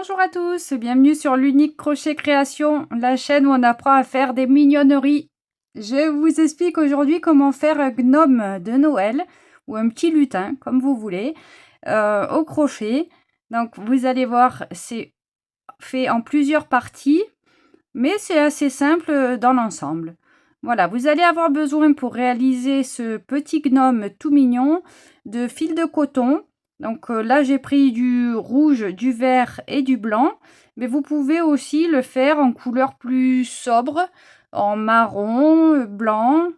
Bonjour à tous, bienvenue sur l'Unique Crochet Création, la chaîne où on apprend à faire des mignonneries. Je vous explique aujourd'hui comment faire un gnome de Noël ou un petit lutin, comme vous voulez, au crochet. Donc vous allez voir, c'est fait en plusieurs parties, mais c'est assez simple dans l'ensemble. Voilà, vous allez avoir besoin pour réaliser ce petit gnome tout mignon de fil de coton. Donc là, j'ai pris du rouge, du vert et du blanc. Mais vous pouvez aussi le faire en couleur plus sobre, en marron, blanc.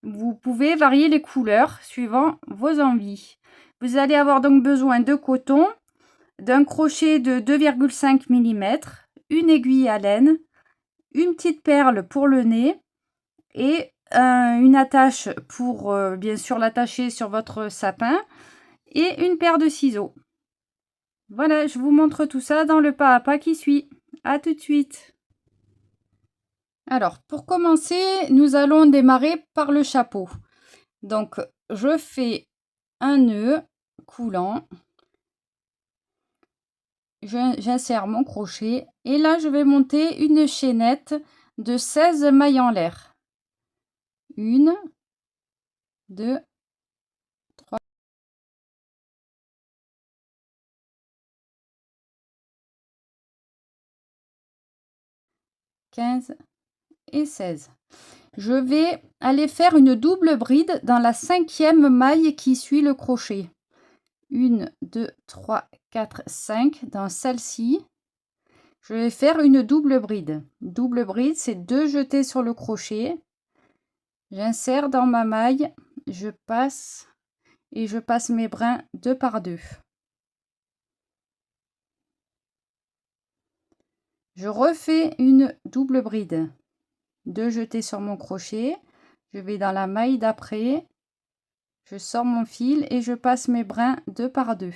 Vous pouvez varier les couleurs suivant vos envies. Vous allez avoir donc besoin de coton, d'un crochet de 2,5 mm, une aiguille à laine, une petite perle pour le nez et une attache pour bien sûr l'attacher sur votre sapin et une paire de ciseaux. Voilà, je vous montre tout ça dans le pas à pas qui suit. À tout de suite. Alors, pour commencer, nous allons démarrer par le chapeau. Donc, je fais un nœud coulant. J'insère mon crochet et là, je vais monter une chaînette de 16 mailles en l'air. 1, 2, 3, 15 et 16. Je vais aller faire une double bride dans la 5e maille qui suit le crochet. 1, 2, 3, 4, 5 dans celle-ci. Je vais faire une double bride. Double bride, c'est 2 jetés sur le crochet. J'insère dans ma maille, je passe et je passe mes brins 2 par 2. Je refais une double bride. 2 jetés sur mon crochet. Je vais dans la maille d'après. Je sors mon fil et je passe mes brins 2 par 2.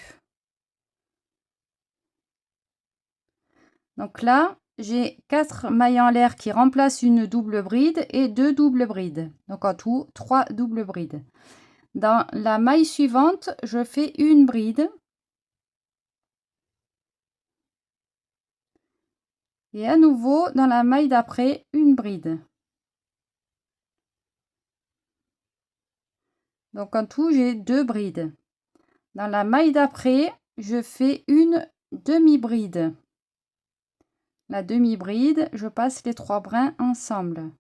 Donc là, j'ai 4 mailles en l'air qui remplacent une double bride et 2 doubles brides. Donc en tout, 3 doubles brides. Dans la maille suivante, je fais une bride. Et à nouveau, dans la maille d'après, une bride. Donc en tout, j'ai 2 brides. Dans la maille d'après, je fais une demi-bride. La demi-bride, je passe les 3 brins ensemble.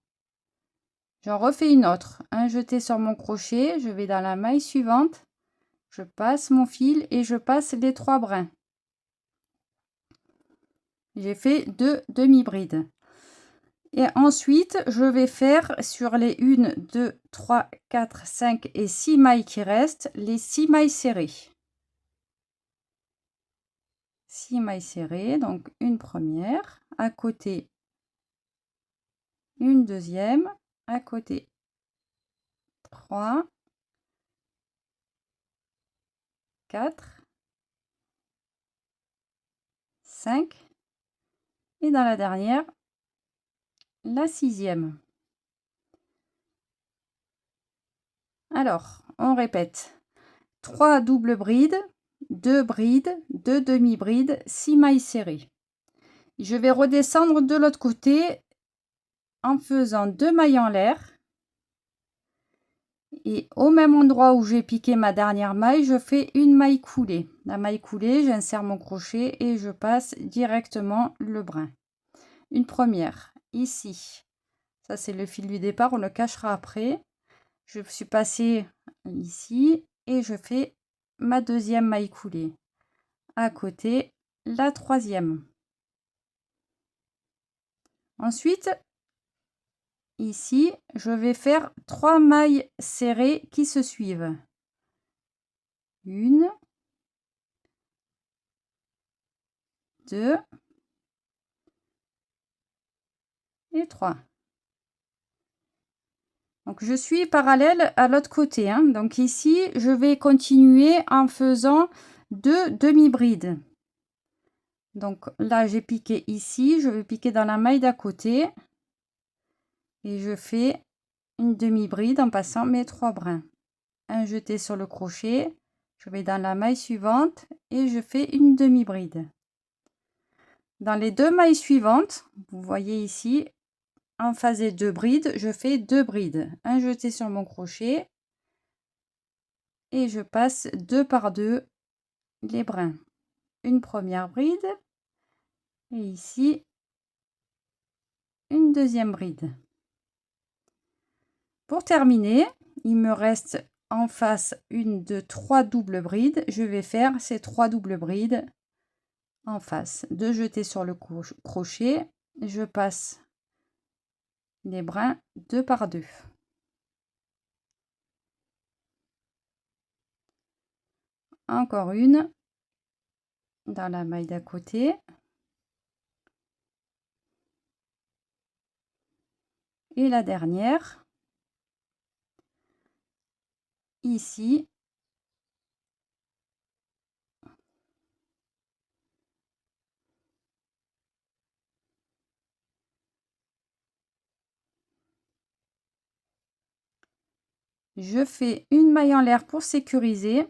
J'en refais une autre. Un jeté sur mon crochet, je vais dans la maille suivante, je passe mon fil et je passe les 3 brins. J'ai fait 2 demi-brides. Et ensuite, je vais faire sur les 1, 2, 3, 4, 5 et 6 mailles qui restent, les 6 mailles serrées. 6 mailles serrées, donc une première, à côté une deuxième, à côté 3, 4, 5 et dans la dernière, la 6e. Alors, on répète. 3 doubles brides, 2 brides, 2 demi-brides, 6 mailles serrées. Je vais redescendre de l'autre côté en faisant 2 mailles en l'air. Et au même endroit où j'ai piqué ma dernière maille, je fais une maille coulée. La maille coulée, j'insère mon crochet et je passe directement le brin. Une première, ici. Ça, c'est le fil du départ, on le cachera après. Je suis passée ici et je fais ma deuxième maille coulée. À côté, la 3e. Ensuite, ici, je vais faire 3 mailles serrées qui se suivent. 1, 2 et 3. Donc je suis parallèle à l'autre côté. Donc ici, je vais continuer en faisant 2 demi-brides. Donc là, j'ai piqué ici, je vais piquer dans la maille d'à côté. Et je fais une demi-bride en passant mes 3 brins. Un jeté sur le crochet, je vais dans la maille suivante et je fais une demi-bride. Dans les 2 mailles suivantes, vous voyez ici, en face des 2 brides, je fais 2 brides. Un jeté sur mon crochet et je passe 2 par 2 les brins. Une première bride et ici une deuxième bride. Pour terminer, il me reste en face une de 3 doubles brides. Je vais faire ces 3 doubles brides en face. 2 jetés sur le crochet, je passe les brins 2 par 2. Encore une dans la maille d'à côté. Et la dernière ici. Je fais une maille en l'air pour sécuriser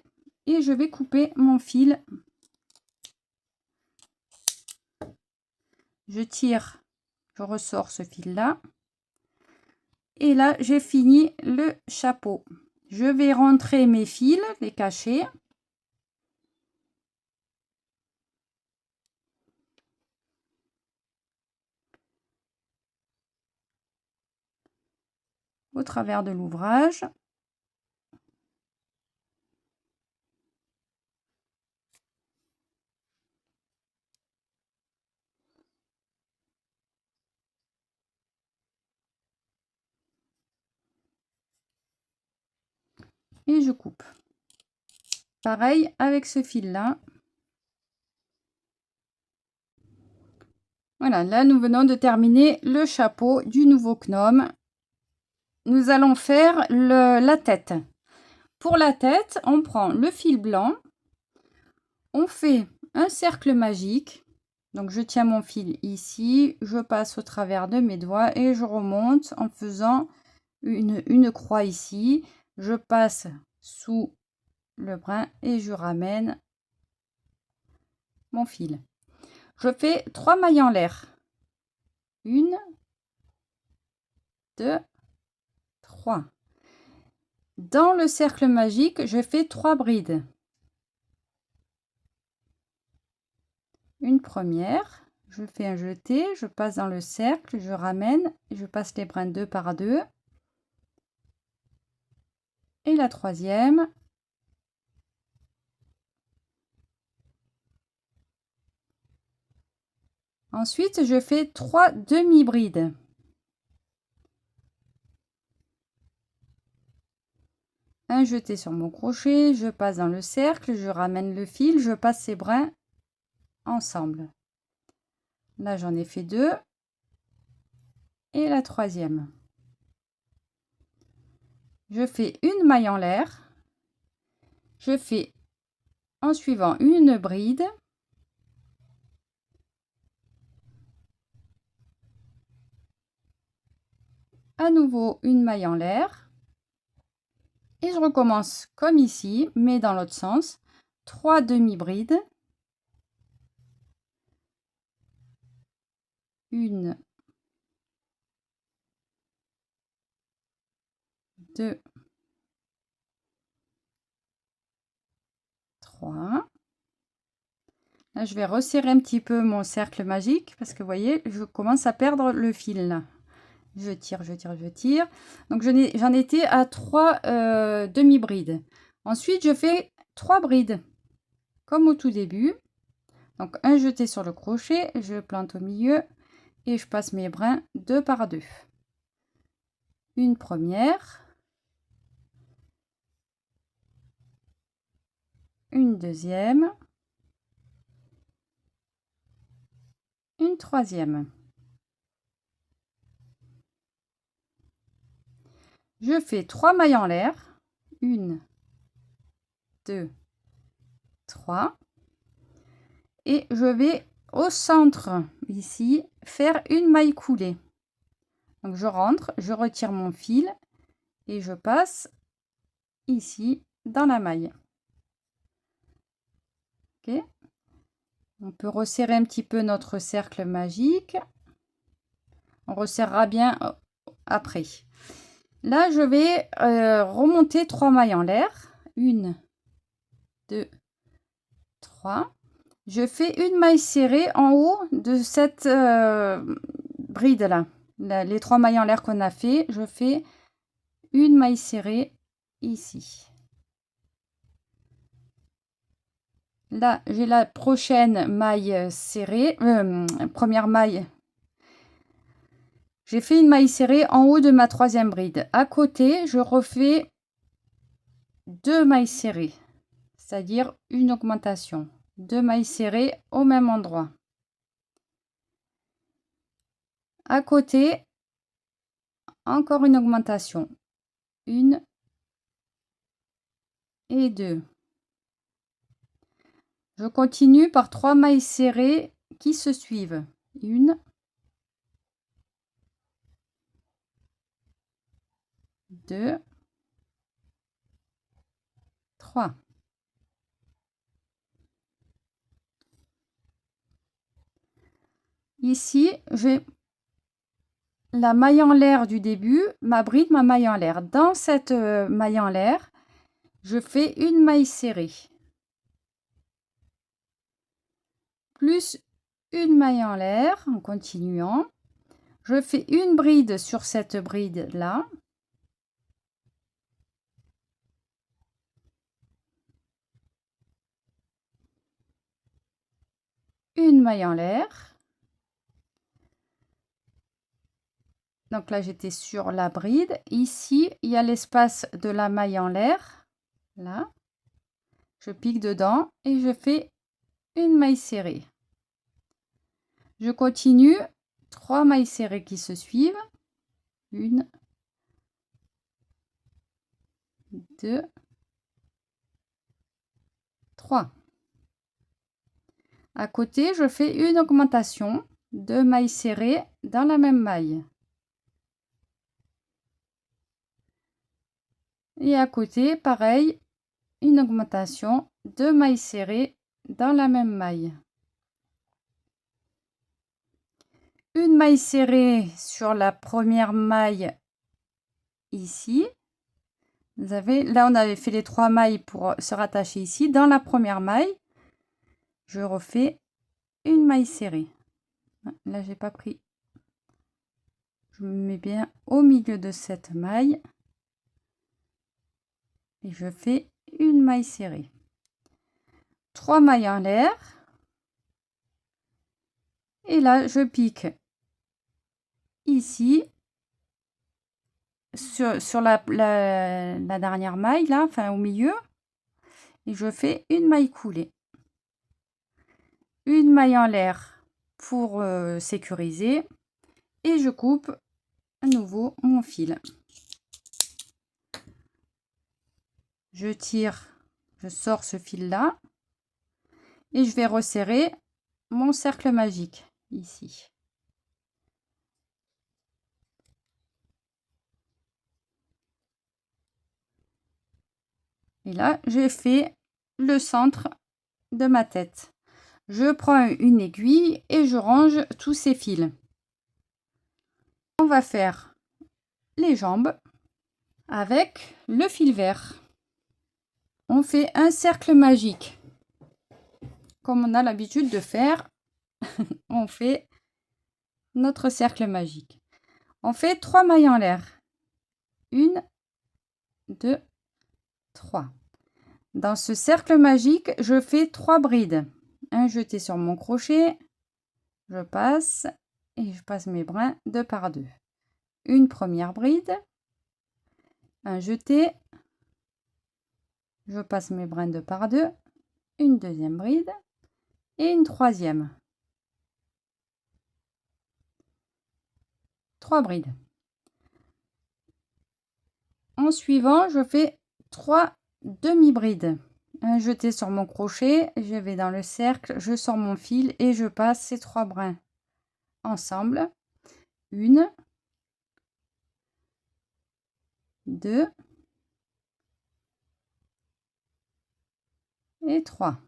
et je vais couper mon fil. Je tire, je ressors ce fil là. Et là, j'ai fini le chapeau. Je vais rentrer mes fils, les cacher. Au travers de l'ouvrage. Et je coupe. Pareil avec ce fil là. Voilà, là nous venons de terminer le chapeau du nouveau gnome. Nous allons faire la tête. Pour la tête, on prend le fil blanc, on fait un cercle magique. Donc je tiens mon fil ici, je passe au travers de mes doigts et je remonte en faisant une croix ici. Je passe sous le brin et je ramène mon fil. Je fais 3 mailles en l'air. 1, 2, 3. Dans le cercle magique, je fais 3 brides. Une première, je fais un jeté, je passe dans le cercle, je ramène, je passe les brins 2 par 2. Et la troisième. Ensuite, je fais 3 demi-brides. Un jeté sur mon crochet, je passe dans le cercle, je ramène le fil, je passe ces brins ensemble. Là, j'en ai fait 2. Et la troisième. Je fais une maille en l'air. Je fais en suivant une bride. À nouveau une maille en l'air. Et je recommence comme ici, mais dans l'autre sens. 3 demi-brides. 1, 2, 3. Là, je vais resserrer un petit peu mon cercle magique parce que vous voyez, je commence à perdre le fil là. Je tire, je tire, je tire. Donc j'en étais à 3 demi-brides. Ensuite, je fais 3 brides comme au tout début. Donc un jeté sur le crochet, je plante au milieu et je passe mes brins 2 par 2. Une première. Une deuxième. Une troisième. Je fais 3 mailles en l'air. 1, 2, 3. Et je vais au centre, ici, faire une maille coulée. Donc je rentre, je retire mon fil et je passe ici dans la maille. Ok. On peut resserrer un petit peu notre cercle magique. On resserrera bien après. Là, je vais remonter 3 mailles en l'air. 1, 2, 3. Je fais une maille serrée en haut de cette bride-là. Les 3 mailles en l'air qu'on a fait, je fais une maille serrée ici. Là, j'ai la prochaine maille serrée, première maille. J'ai fait une maille serrée en haut de ma 3e bride. À côté, je refais 2 mailles serrées, c'est-à-dire une augmentation. 2 mailles serrées au même endroit. À côté, encore une augmentation. 1 et 2. Je continue par 3 mailles serrées qui se suivent. 1, 2, 3. Ici, j'ai la maille en l'air du début, ma bride, ma maille en l'air. Dans cette maille en l'air, je fais une maille serrée. Plus une maille en l'air en continuant. Je fais une bride sur cette bride là. Une maille en l'air. Donc là, j'étais sur la bride. Ici, il y a l'espace de la maille en l'air. Là. Je pique dedans et je fais une maille serrée. Je continue. 3 mailles serrées qui se suivent. 1, 2, 3. À côté, je fais une augmentation de mailles serrées dans la même maille. Et à côté, pareil, une augmentation de mailles serrées dans la même maille. Une maille serrée sur la première maille ici. Vous avez, là, on avait fait les 3 mailles pour se rattacher ici. Dans la première maille, je refais une maille serrée. Là, j'ai pas pris. Je me mets bien au milieu de cette maille. Et je fais une maille serrée. 3 mailles en l'air. Et là, je pique ici sur la dernière maille, là, enfin au milieu. Et je fais une maille coulée. Une maille en l'air pour sécuriser. Et je coupe à nouveau mon fil. Je tire, je sors ce fil-là. Et je vais resserrer mon cercle magique ici. Et là, j'ai fait le centre de ma tête. Je prends une aiguille et je range tous ces fils. On va faire les jambes avec le fil vert. On fait un cercle magique. Comme on a l'habitude de faire, on fait notre cercle magique. On fait 3 mailles en l'air. 1, 2, 3. Dans ce cercle magique, je fais 3 brides. Un jeté sur mon crochet, je passe et je passe mes brins 2 par 2. Une première bride, un jeté, je passe mes brins 2 par 2, une deuxième bride et une troisième. 3 brides. En suivant, je fais 3 demi-brides. Un jeté sur mon crochet, je vais dans le cercle, je sors mon fil et je passe ces 3 brins ensemble. 1, 2 et 3.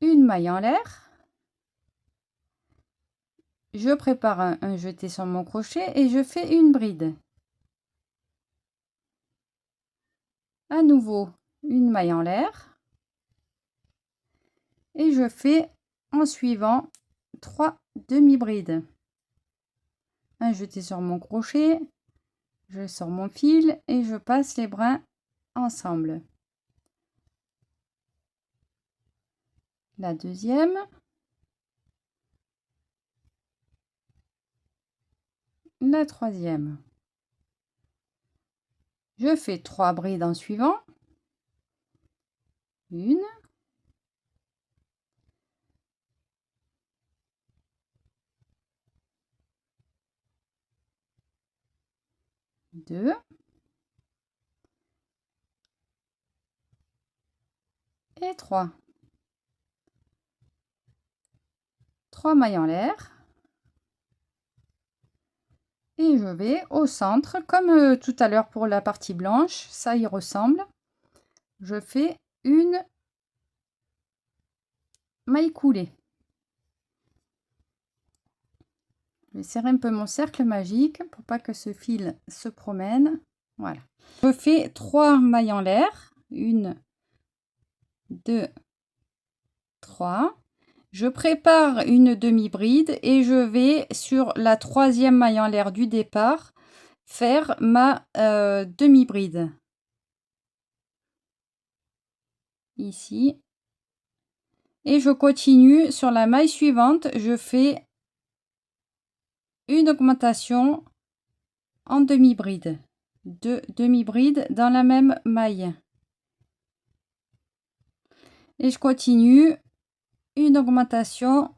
1 une maille en l'air, je prépare un jeté sur mon crochet et je fais une bride. À nouveau une maille en l'air et je fais en suivant 3 demi-brides. Un jeté sur mon crochet, je sors mon fil et je passe les brins ensemble. La deuxième, la troisième. Je fais 3 brides en suivant. Une, deux, et 3. 3 mailles en l'air. Et je vais au centre, comme tout à l'heure pour la partie blanche, ça y ressemble. Je fais une maille coulée. Je vais serrer un peu mon cercle magique pour pas que ce fil se promène. Voilà. Je fais 3 mailles en l'air. 1, 2, 3. Je prépare une demi-bride et je vais sur la troisième maille en l'air du départ faire ma demi-bride. Ici. Et je continue sur la maille suivante, je fais une augmentation en demi-bride. 2 demi-brides dans la même maille. Et je continue une augmentation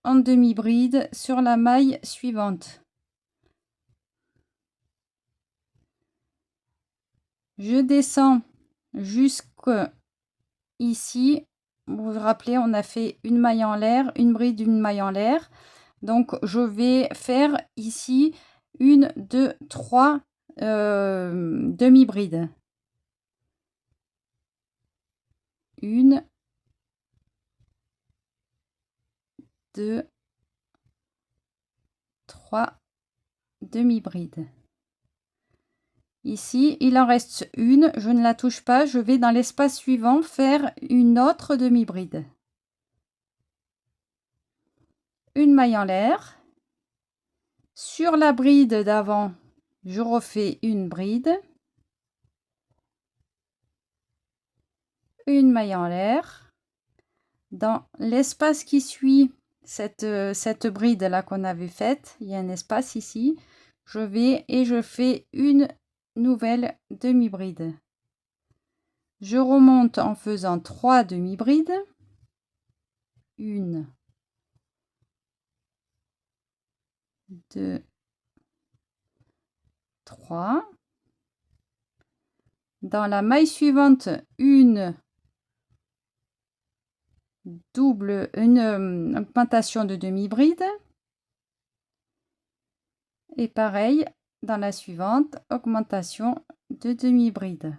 en demi-bride sur la maille suivante. Je descends jusqu'ici. Vous vous rappelez, on a fait une maille en l'air, une bride, une maille en l'air. Donc je vais faire ici 1, 2, 3 demi-brides. 1, 2, 3 demi-brides. Ici, il en reste une, je ne la touche pas, je vais dans l'espace suivant faire une autre demi-bride. Une maille en l'air. Sur la bride d'avant, je refais une bride. Une maille en l'air. Dans l'espace qui suit cette bride là qu'on avait faite, il y a un espace ici, je vais et je fais une nouvelle demi-bride. Je remonte en faisant 3 demi-brides. 1, 2, 3. Dans la maille suivante, une augmentation de demi-bride. Et pareil, dans la suivante, augmentation de demi-bride.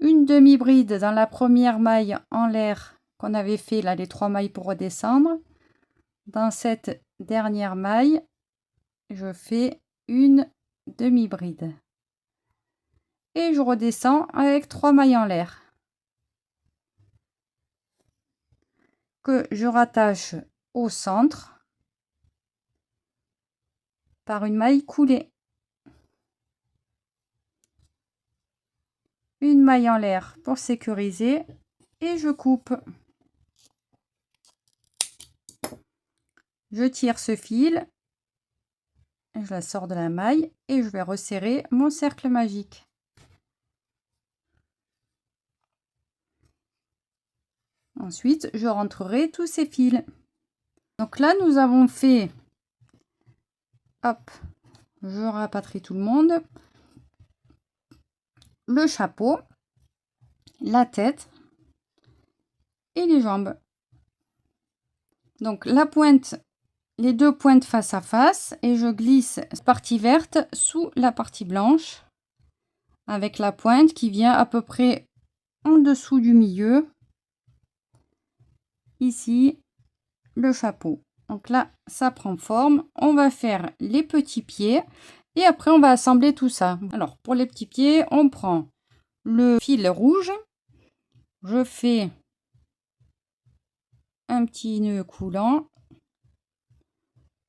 Une demi-bride dans la première maille en l'air qu'on avait fait là, les 3 mailles pour redescendre. Dans cette dernière maille, je fais une demi-bride. Et je redescends avec 3 mailles en l'air. Que je rattache au centre par une maille coulée. Une maille en l'air pour sécuriser et je coupe. Je tire ce fil, je la sors de la maille et je vais resserrer mon cercle magique. Ensuite, je rentrerai tous ces fils. Donc là, nous avons fait, hop, je rapatrie tout le monde, le chapeau, la tête et les jambes. Donc la pointe, les 2 pointes face à face et je glisse la partie verte sous la partie blanche avec la pointe qui vient à peu près en dessous du milieu, ici, le chapeau. Donc là, ça prend forme. On va faire les petits pieds et après, on va assembler tout ça. Alors, pour les petits pieds, on prend le fil rouge. Je fais un petit nœud coulant.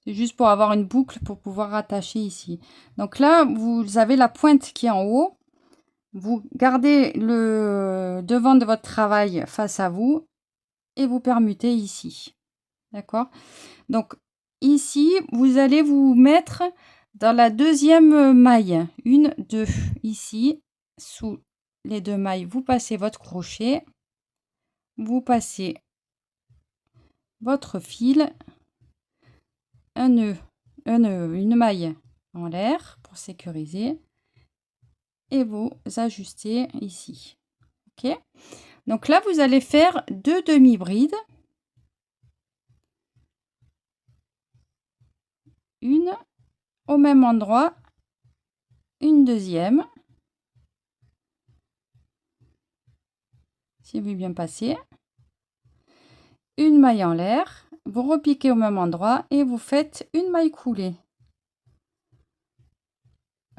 C'est juste pour avoir une boucle pour pouvoir rattacher ici. Donc là, vous avez la pointe qui est en haut. Vous gardez le devant de votre travail face à vous et vous permutez ici. D'accord? Donc ici, vous allez vous mettre dans la deuxième maille. 1, 2. Ici, sous les 2 mailles, vous passez votre crochet. Vous passez votre fil. Un nœud, une maille en l'air pour sécuriser. Et vous ajustez ici. Ok? Donc là, vous allez faire 2 demi-brides. Une au même endroit, une deuxième. Si vous bien passé. Une maille en l'air. Vous repiquez au même endroit et vous faites une maille coulée.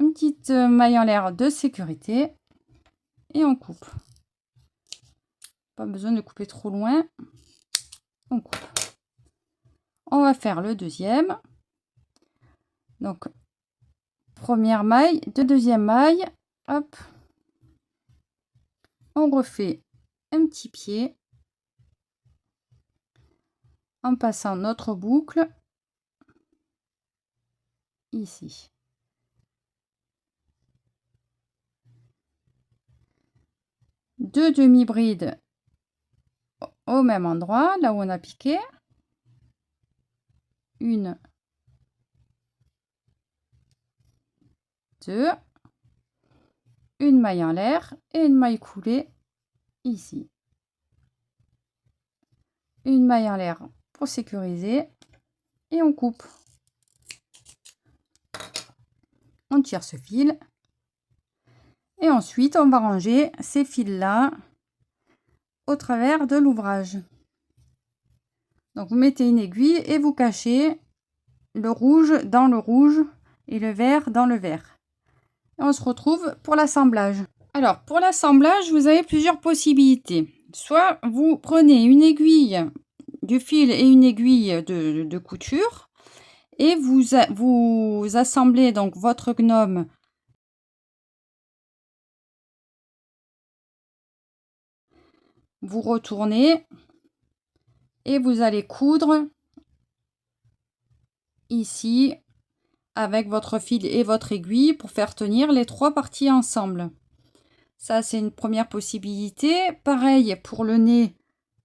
Une petite maille en l'air de sécurité. Et on coupe. Pas besoin de couper trop loin. On coupe. On va faire le deuxième. Donc, première maille, deuxième maille, hop. On refait un petit pied en passant notre boucle ici. Deux demi-brides au même endroit, là où on a piqué. Une, deux, une maille en l'air et une maille coulée ici. Une maille en l'air pour sécuriser et on coupe. On tire ce fil et ensuite on va ranger ces fils-là au travers de l'ouvrage. Donc vous mettez une aiguille et vous cachez le rouge dans le rouge et le vert dans le vert. Et on se retrouve pour l'assemblage. Alors pour l'assemblage, vous avez plusieurs possibilités. Soit vous prenez une aiguille du fil et une aiguille de couture et vous assemblez donc votre gnome vous retournez et vous allez coudre ici avec votre fil et votre aiguille pour faire tenir les trois parties ensemble. Ça, c'est une première possibilité. Pareil pour le nez,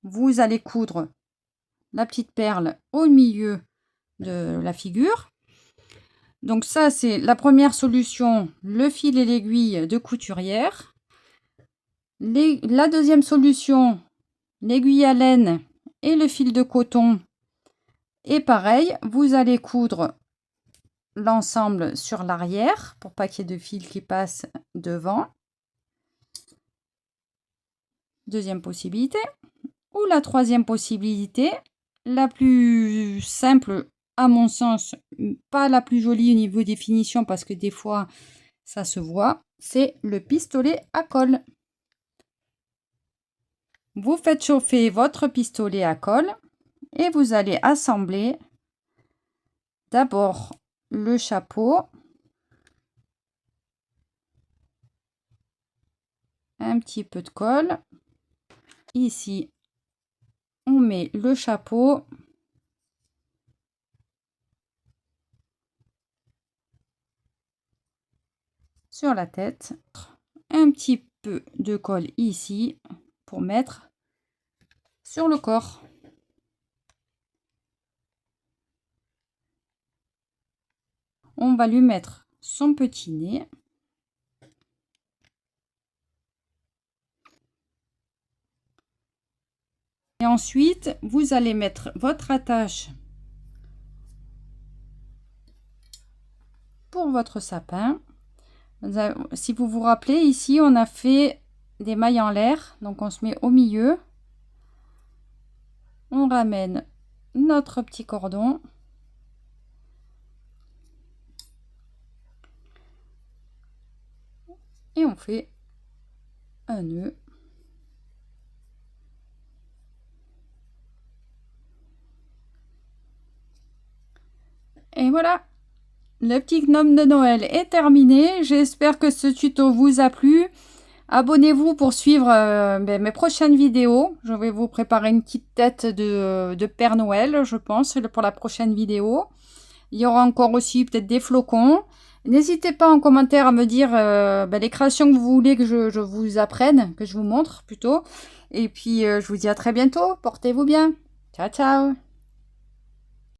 vous allez coudre la petite perle au milieu de la figure. Donc ça, c'est la première solution, le fil et l'aiguille de couturière. La deuxième solution, l'aiguille à laine et le fil de coton. Et pareil, vous allez coudre l'ensemble sur l'arrière pour pas qu'il y ait de fil qui passe devant. Deuxième possibilité. Ou la troisième possibilité, la plus simple à mon sens, pas la plus jolie au niveau des finitions parce que des fois ça se voit, c'est le pistolet à colle. Vous faites chauffer votre pistolet à colle et vous allez assembler d'abord le chapeau, un petit peu de colle. Ici, on met le chapeau. Sur la tête, un petit peu de colle ici pour mettre sur le corps. On va lui mettre son petit nez. Et ensuite, vous allez mettre votre attache pour votre sapin. Si vous vous rappelez, ici, on a fait des mailles en l'air. Donc on se met au milieu. On ramène notre petit cordon. Et on fait un nœud. Et voilà, le petit gnome de Noël est terminé. J'espère que ce tuto vous a plu. Abonnez-vous pour suivre mes prochaines vidéos. Je vais vous préparer une petite tête de Père Noël, je pense, pour la prochaine vidéo. Il y aura encore aussi peut-être des flocons. N'hésitez pas en commentaire à me dire les créations que vous voulez que je vous apprenne, que je vous montre plutôt. Et puis, je vous dis à très bientôt. Portez-vous bien. Ciao, ciao.